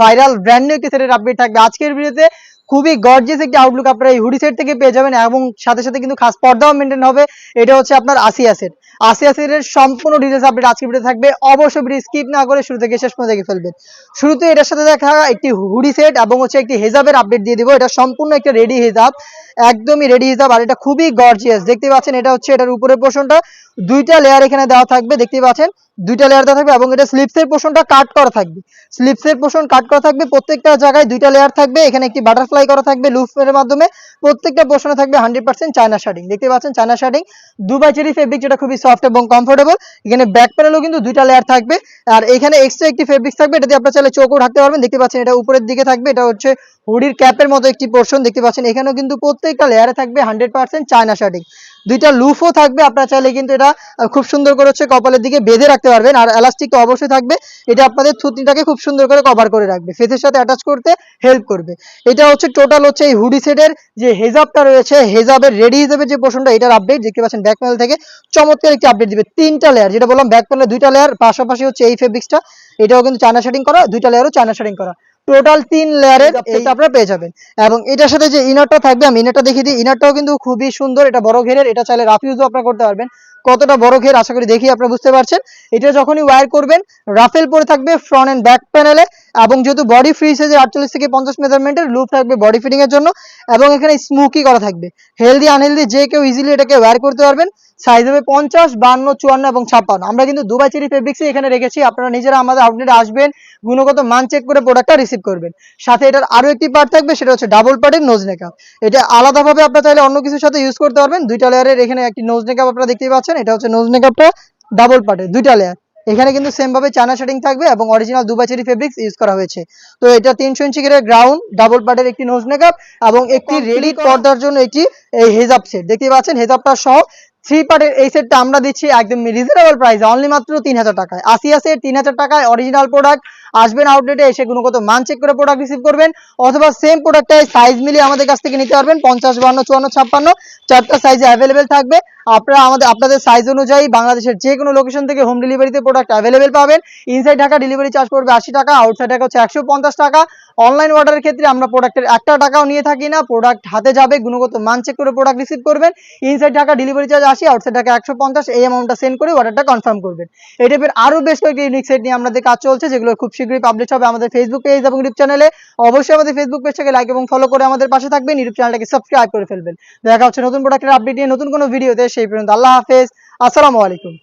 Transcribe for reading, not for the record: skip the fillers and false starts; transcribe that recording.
Viral brand new একটি সেটের update থাকবে আজকের ভিডিওতে। খুবই গর্জিয়াস একটি আউটলুক আপনারা এই হুডি সেট থেকে পেয়ে যাবেন এবং সাথে সাথে কিন্তু খাস পর্দাও মেনটেন হবে। এটা হচ্ছে আপনার আসিয়া সেট। আসিয়া সেটের সম্পূর্ণ ডিটেইলস আপডেট আজকের ভিডিওতে থাকবে। অবশ্যই ভিডিও স্কিপ না করে শুরু থেকে শেষ পর্যন্ত দেখে ফেলবেন। শুরুতে এটার সাথে দেখা একটি হুডি সেট এবং হচ্ছে একটি হেজাবের আপডেট দিয়ে দিব। এটা সম্পূর্ণ একটা রেডি হেজাব, একদমই রেডি হিসাব, আর এটা খুবই গর্জিয়াস দেখতে পাচ্ছেন। এটা হচ্ছে এটার উপরের পোর্শনটা দুইটা লেয়ার এখানে দেওয়া থাকবে, দেখতে পাচ্ছেন দুইটা লেয়ার দেওয়া থাকবে এবং এটা স্লিপসের পোর্শনটা কাট করা থাকবে। স্লিপসের পোর্শন কাট করা থাকবে, প্রত্যেকটা জায়গায় দুইটা লেয়ার থাকবে। এখানে একটি বাটারফ্লাই করা থাকবে লুফের মাধ্যমে। প্রত্যেকটা পোর্শনে থাকবে 100% চায়না শার্টিং, দেখতে পাচ্ছেন চায়না শার্টিং দুবাই চেরি ফেব্রিক, যেটা খুবই সফট এবং কমফোর্টেবল। এখানে ব্যাক প্যানেলও কিন্তু দুইটা লেয়ার থাকবে, আর এখানে এক্সট্রা একটি ফেব্রিক থাকবে, এটা দিয়ে আপনারা চাইলে চোখও ঢাকতে পারবেন। দেখতে পাচ্ছেন এটা উপরের দিকে থাকবে, এটা হচ্ছে হুডির ক্যাপের মতো একটি পোর্শন, দেখতে পাচ্ছেন এখানেও কিন্তু প্রত্যেকটা লেয়ারে থাকবে 100% চায়না শার্টিং। দুইটা লুফও থাকবে, আপনারা চাইলে কিন্তু এটা খুব সুন্দর করে হচ্ছে কপালের দিকে বেঁধে রাখতে পারবেন। আর এলাস্টিক তো অবশ্যই থাকবে, এটা আপনাদের থুতনিটাকে খুব সুন্দর করে কভার করে রাখবে, ফেসের সাথে অ্যাটাচ করতে হেল্প করবে। এটা হচ্ছে টোটাল হচ্ছে এই হুডি সেটের যে হেজাবটা রয়েছে, হেজাবের রেডি হিসেবে যে পোর্শনটা, এটার আপডেট দেখতে পাচ্ছেন ব্যাক প্যানেল থেকে চমৎকার একটি আপডেট দিবে। তিনটা লেয়ার, যেটা বললাম ব্যাক প্যানেলে দুইটা লেয়ার, পাশাপাশি হচ্ছে এই ফেব্রিক্সটা, এটাও কিন্তু চায়না শার্টিং করা, দুইটা লেয়ারও চায়না শার্টিং করা, টোটাল 3 লেয়ারের এটা আপনারা পেয়ে যাবেন। এবং এটার সাথে যে ইনারটা থাকবে, আমি ইনারটা দেখিয়ে দিই। ইনারটাও কিন্তু খুবই সুন্দর, এটা বড় ঘেরের, এটা চাইলে রাফ ইউজও আপনারা করতে পারবেন। কতটা বড় ঘের আশা করি দেখি আপনারা বুঝতে পারছেন। এটা যখনই ওয়্যার করবেন রাফেল পরে থাকবে ফ্রন্ট এন্ড ব্যাক প্যানেলে, এবং যেহেতু বডি ফ্রি সাইজে 48 থেকে 50 মেজারমেন্টের লুপ থাকবে বডি ফিটিং এর জন্য, এবং এখানে স্মোকি করা থাকবে। হেলদি আনহেলদি যে কেউ ইজিলি এটাকে ওয়্যার করতে পারবেন। সাইজ হবে 50, 52, 54 এবং 56। আমরা কিন্তু দুবাই চেরি ফেব্রিক্সই এখানে রেখেছি, আপনারা নিজেরা আমাদের আউটলেটে আসবেন, গুণগত মান চেক করে প্রোডাক্টটা রিসিভ করবেন। সাথে এটার আরো একটি পার্ট থাকবে, সেটা হচ্ছে ডাবল পার্টের নোজ নেকআপ। এটা আলাদাভাবে আপনারা চাইলে অন্য কিছুর সাথে ইউজ করতে পারবেন। দুইটা লেয়ারের এখানে একটি নোজ নেকআপ আপনারা দেখতেই পাচ্ছেন, এটা হচ্ছে নোজ নেকআপটা ডাবল পার্টের দুইটা লেয়ার। এখানে কিন্তু সেম ভাবে চায়না শার্টিং থাকবে এবং original Dubai cherry fabrics use করা হয়েছে। তো এটা 300 ইঞ্চি করে গ্রাউন্ড ডাবল পার্টের একটি নোজ মেকআপ এবং একটি রেডি পর্দার জন্য একটি এই হেজাব সেট, দেখতে পাচ্ছেন হেজাবটা সহ 3 পার্টের এই সেটটা আমরা দিচ্ছি একদম রিজনেবল প্রাইসে, অনলি মাত্র 3000 টাকায়। আসিয়া সেট 3000 টাকায় অরিজিনাল প্রোডাক্ট। আসবেন আউটলেটে এসে গুণগত মান চেক করে প্রোডাক্ট রিসিভ করবেন, অথবা সেম প্রোডাক্টটাই সাইজ মিলিয়ে আমাদের কাছ থেকে নিতে পারবেন। 50, 52, 54, 56 চারটা সাইজে অ্যাভেলেবেল থাকবে। আপনারা আপনাদের সাইজ অনুযায়ী বাংলাদেশের যে কোনো লোকেশন থেকে হোম ডেলিভারিতে প্রোডাক্ট অ্যাভেলেবেল পাবেন। ইনসাইড ঢাকা ডেলিভারি চার্জ পড়বে 80 টাকা, আউটসাইড ঢাকা হচ্ছে 150 টাকা। অনলাইন অর্ডারের ক্ষেত্রে আমরা প্রোডাক্টের 1 টাকাও নিয়ে থাকি না, প্রোডাক্ট হাতে যাবে, গুণগত মান চেক করে প্রোডাক্ট রিসিভ করবেন। Inside Dhaka delivery charge 80, outside Dhaka 150, এই অ্যামাউন্টটা সেন্ড করে অর্ডারটা কনফার্ম করবেন। এই টাইপের আরো বেশ কয়েকটি ইউনিক সেট নিয়ে আমাদের কাজ চলছে, যেগুলো খুব শীঘ্রই পাবলিশ হবে আমাদের ফেসবুক পেজ এবং ইউটিউব চ্যানেলে। অবশ্যই আমাদের ফেসবুক পেজটাকে লাইক এবং ফলো করে আমাদের পাশে থাকবেন, ইউটিউব চ্যানেলটাকে সাবস্ক্রাইব করে ফেলবেন। দেখা হচ্ছে নতুন প্রোডাক্টের আপডেট নিয়ে নতুন কোনো ভিডিওতে, সেই পর্যন্ত আল্লাহ হাফেজ, আসসালামু আলাইকুম।